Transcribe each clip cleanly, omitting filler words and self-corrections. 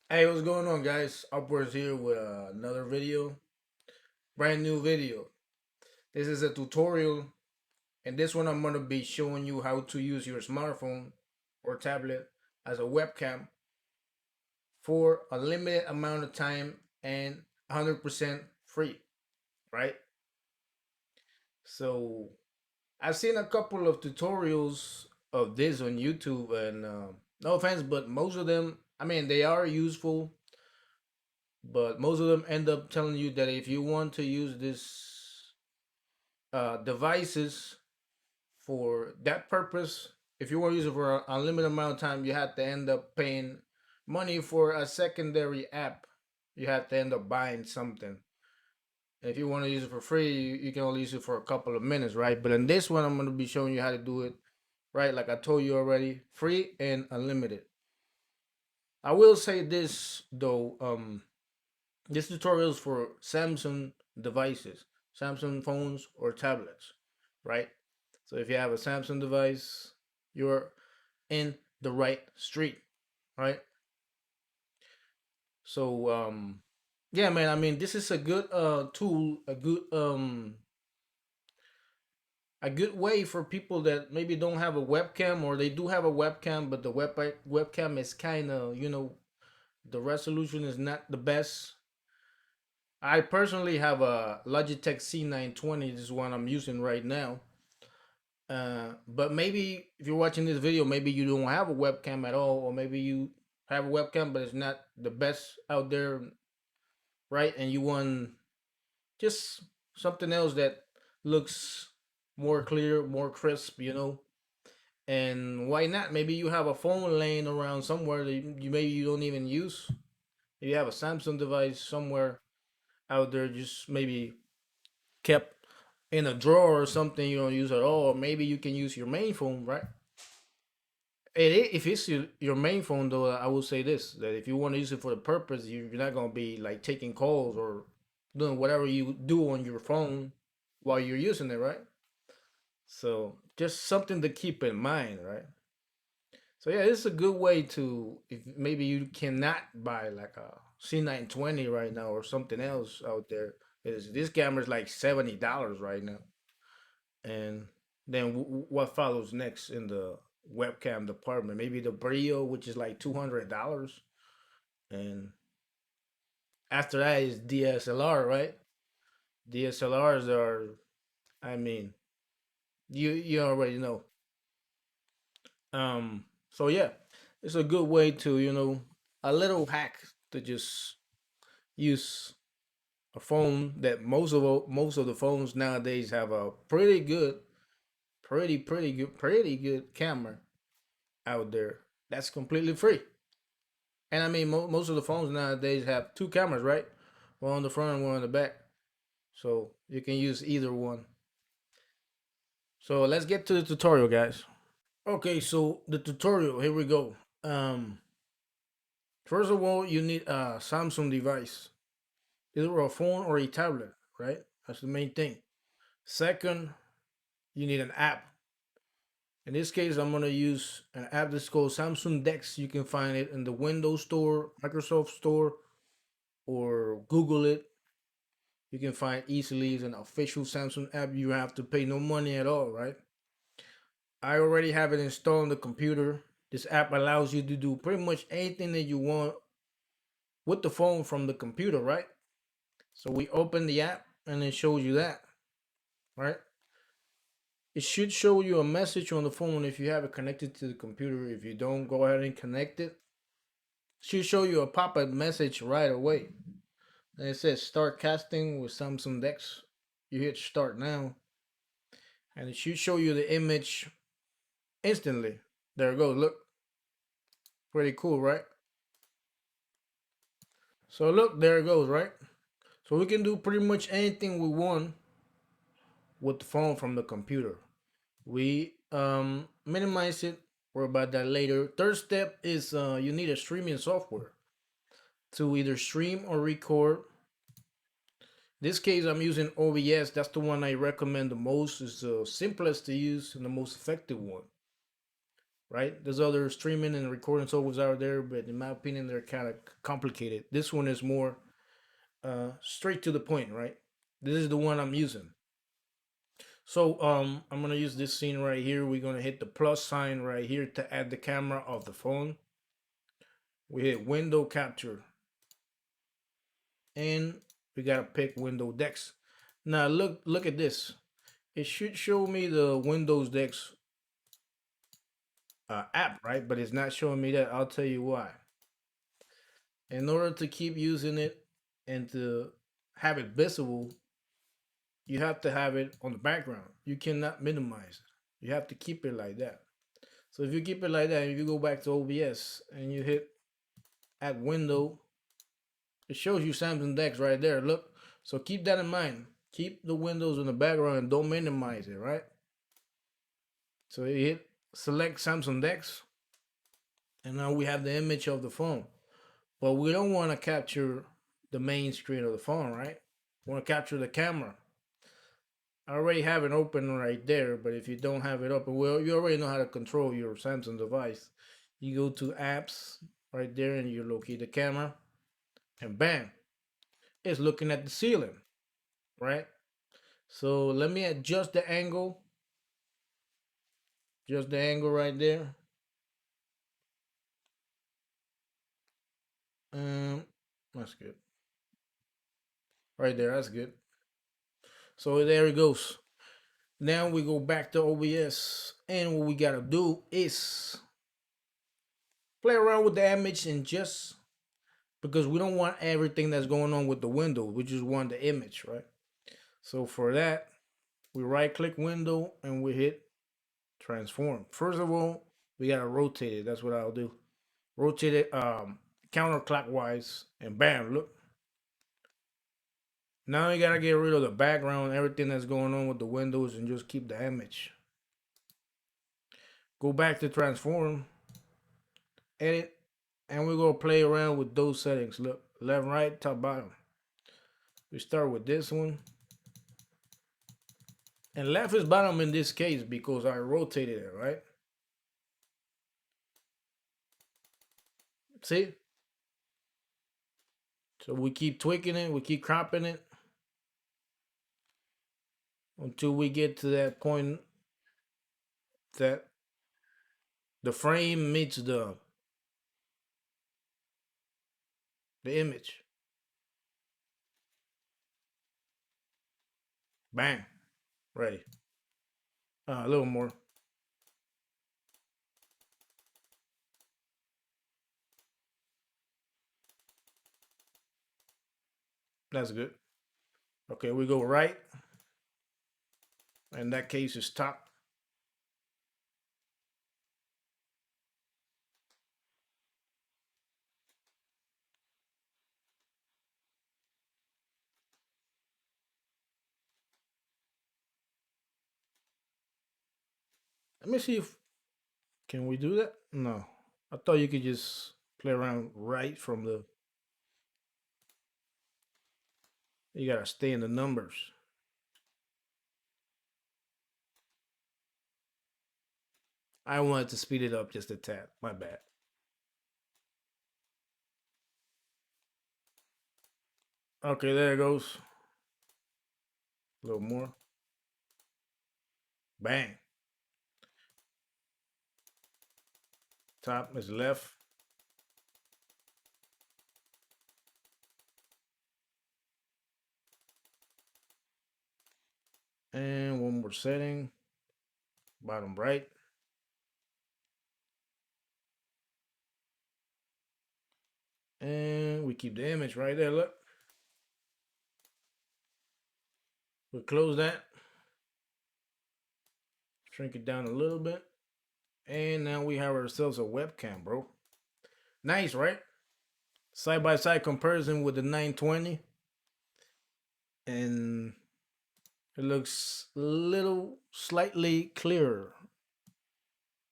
Hey, what's going on, guys? Upwards here with another video, brand new video. This is a tutorial, and this one I'm gonna be showing you how to use your smartphone or tablet as a webcam for a limited amount of time and 100% free, right? So I've seen a couple of tutorials of this on YouTube, and no offense, but most of them, I mean, they are useful, but most of them end up telling you that if you want to use this devices for that purpose, if you want to use it for an unlimited amount of time, you have to end up paying money for a secondary app. You have to end up buying something. If you want to use it for free, you can only use it for a couple of minutes, right? But in this one, I'm going to be showing you how to do it, right? Like I told you already, free and unlimited. I will say this though, this tutorial is for Samsung devices, Samsung phones or tablets, right? So if you have a Samsung device, you're in the right street, right? So yeah, man, I mean this is a good tool, a good way for people that maybe don't have a webcam, or they do have a webcam but the webcam is kind of, the resolution is not the best. I personally have a Logitech C920. This is one I'm using right now. But maybe if you're watching this video, maybe you don't have a webcam at all, or maybe you have a webcam but it's not the best out there, right? And you want just something else that looks more clear, more crisp, And why not? Maybe you have a phone laying around somewhere that you maybe you don't even use. If you have a Samsung device somewhere out there, just maybe kept in a drawer or something you don't use at all, or maybe you can use your main phone, right? If it's your main phone, though, I will say this: that if you want to use it for the purpose, you're not gonna be like taking calls or doing whatever you do on your phone while you're using it, right? So just something to keep in mind, right? So yeah, it's a good way to, if maybe you cannot buy like a C920 right now or something else out there. Is this camera is like $70 right now, and then what follows next in the webcam department? Maybe the Brio, which is like $200, and after that is DSLR, right? DSLRs are, I mean, you already know. So yeah, it's a good way to, a little hack to just use a phone that most of the phones nowadays have a pretty good, pretty good camera out there that's completely free. And I mean, most of the phones nowadays have two cameras, right? One on the front and one on the back. So you can use either one. So let's get to the tutorial, guys. Okay, so the tutorial, here we go. First of all, you need a Samsung device, either a phone or a tablet, right? That's the main thing. Second, you need an app. In this case, I'm gonna use an app that's called Samsung Dex. You can find it in the Windows Store, Microsoft Store, or Google it. You can find easily. It's an official Samsung app. You have to pay no money at all, right? I already have it installed on the computer. This app allows you to do pretty much anything that you want with the phone from the computer, right? So we open the app and it shows you that, right? It should show you a message on the phone if you have it connected to the computer. If you don't, go ahead and connect it. It should show you a pop-up message right away. And it says start casting with Samsung Dex. You hit start now, and it should show you the image instantly. There it goes. Look, pretty cool, right? So look, there it goes, right? So we can do pretty much anything we want with the phone from the computer. We minimize it. Worry about that later. Third step is you need a streaming software to either stream or record. In this case, I'm using OBS. That's the one I recommend the most. It's the simplest to use and the most effective one. right? There's other streaming and recording softwares out there, but in my opinion, they're kind of complicated. This one is more straight to the point, right? This is the one I'm using. So I'm gonna use this scene right here. We're gonna hit the plus sign right here to add the camera of the phone. We hit window capture, and we gotta pick window Dex. Now look at this. It should show me the Windows Dex app, right? But it's not showing me that. I'll tell you why. In order to keep using it and to have it visible, you have to have it on the background. You cannot minimize it. You have to keep it like that. So if you keep it like that, if you go back to OBS and you hit add window, it shows you Samsung Dex right there. Look. So keep that in mind. Keep the windows in the background and don't minimize it, right? So you hit select Samsung Dex, and now we have the image of the phone. But we don't want to capture the main screen of the phone, right? We want to capture the camera. I already have it open right there, but if you don't have it open, well, you already know how to control your Samsung device. You go to apps right there and you locate the camera, and bam, it's looking at the ceiling, right? So let me adjust the angle, just the angle right there. Um, that's good. Right there, that's good. So there it goes. Now we go back to OBS, and what we gotta do is play around with the image and just because we don't want everything that's going on with the window, we just want the image, right? So for that, we right click window and we hit transform. First of all, we gotta rotate it. That's what I'll do. Rotate it counterclockwise, and bam, look. Now you gotta get rid of the background, everything that's going on with the windows, and just keep the image. Go back to transform, edit, and we're gonna play around with those settings. Look, left, right, top, bottom. We start with this one. And left is bottom in this case because I rotated it, right? See? So we keep tweaking it, we keep cropping it until we get to that point that the frame meets the image. Bang. Ready. A little more. That's good. Okay, we go right. In that case, it's top. Let me see if can we do that? No. I thought you could just play around right from the you gotta stay in the numbers. I wanted to speed it up just a tad. My bad. Okay, there it goes. A little more. Bang. Top is left. And one more setting. Bottom right. And we keep the image right there. Look. We close that. Shrink it down a little bit. And now we have ourselves a webcam, bro. Nice, right? Side by side comparison with the 920. And it looks a little slightly clearer.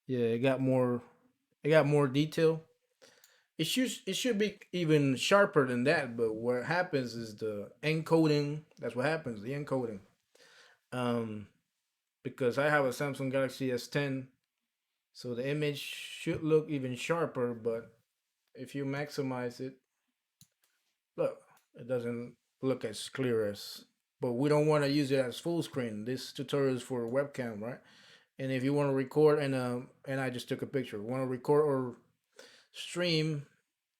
Yeah, it got more detail. It should be even sharper than that, but what happens is the encoding. That's what happens, the encoding. Um, because I have a Samsung Galaxy S10 So the image should look even sharper, but if you maximize it, look, it doesn't look as clear as. But we don't want to use it as full screen. This tutorial is for webcam, right? And if you want to record and I just took a picture, want to record or stream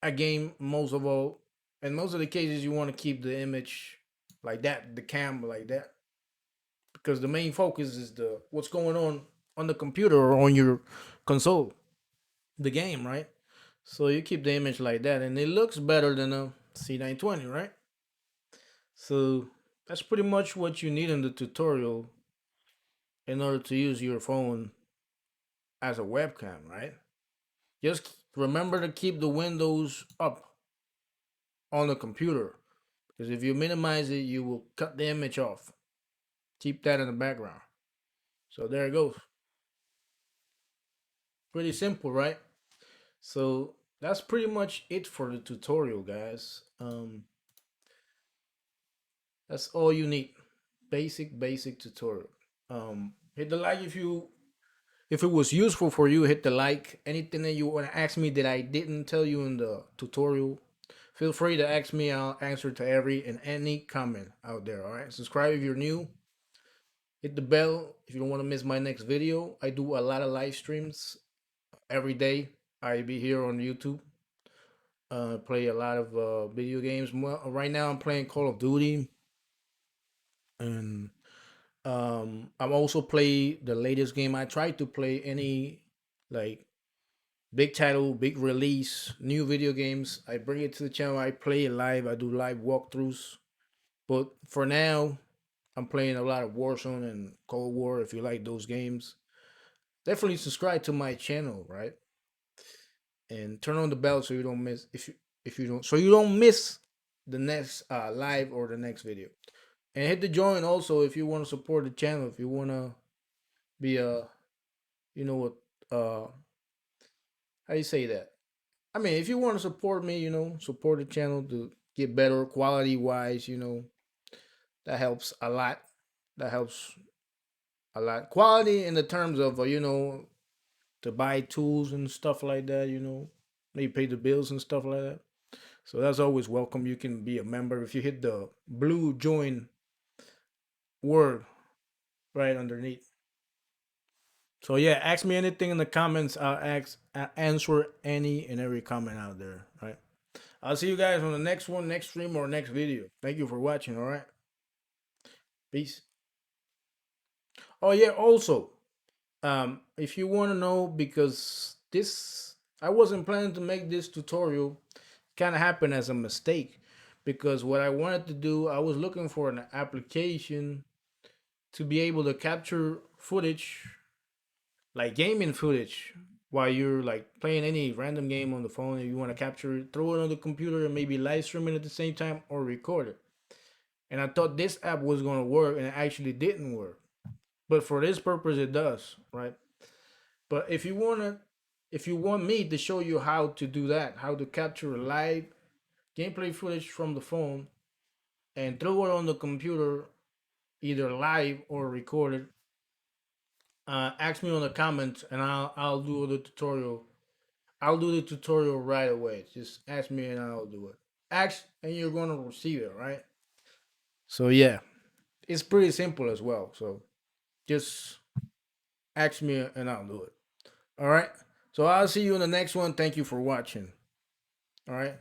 a game, most of all, in most of the cases, you want to keep the image like that, the cam like that, because the main focus is the what's going on the computer or on your console, the game, right? So you keep the image like that, and it looks better than a C920, right? So that's pretty much what you need in the tutorial in order to use your phone as a webcam, right? Just remember to keep the windows up on the computer, because if you minimize it, you will cut the image off. Keep that in the background. So there it goes. Pretty simple, right? So that's pretty much it for the tutorial, guys. That's all you need. Basic tutorial. Hit the like if it was useful for you. Hit the like. Anything that you want to ask me that I didn't tell you in the tutorial, feel free to ask me. I'll answer to every and any comment out there. All right. Subscribe if you're new. Hit the bell if you don't want to miss my next video. I do a lot of live streams every day. I be here on YouTube. Play a lot of video games. Right now, I'm playing Call of Duty, and I'm also play the latest game. I try to play any like big title, big release, new video games. I bring it to the channel. I play it live. I do live walkthroughs. But for now, I'm playing a lot of Warzone and Cold War. If you like those games, definitely subscribe to my channel, right? And turn on the bell so you don't miss if you don't so you don't miss the next live or the next video. And hit the join also if you want to support the channel. If you want to be a you know what how you say that? I mean, if you want to support me, support the channel to get better quality wise, that helps a lot. That helps a lot. Quality in the terms of to buy tools and stuff like that. Maybe pay the bills and stuff like that. So that's always welcome. You can be a member if you hit the blue join word right underneath. So yeah, ask me anything in the comments. I'll answer any and every comment out there. Right. I'll see you guys on the next one, next stream, or next video. Thank you for watching. All right. Peace. Oh yeah. Also, if you want to know, because this I wasn't planning to make this tutorial, kind of happened as a mistake, because what I wanted to do, I was looking for an application to be able to capture footage, like gaming footage, while you're like playing any random game on the phone. If you want to capture it, throw it on the computer and maybe live stream it at the same time or record it. And I thought this app was going to work, and it actually didn't work. But for this purpose, it does, right? But if you want me to show you how to do that, how to capture live gameplay footage from the phone and throw it on the computer, either live or recorded, ask me on the comments, and I'll do the tutorial. I'll do the tutorial right away. Just ask me and I'll do it. Ask and you're gonna receive it, right? So yeah, it's pretty simple as well. So just ask me and I'll do it. All right. So I'll see you in the next one. Thank you for watching. All right.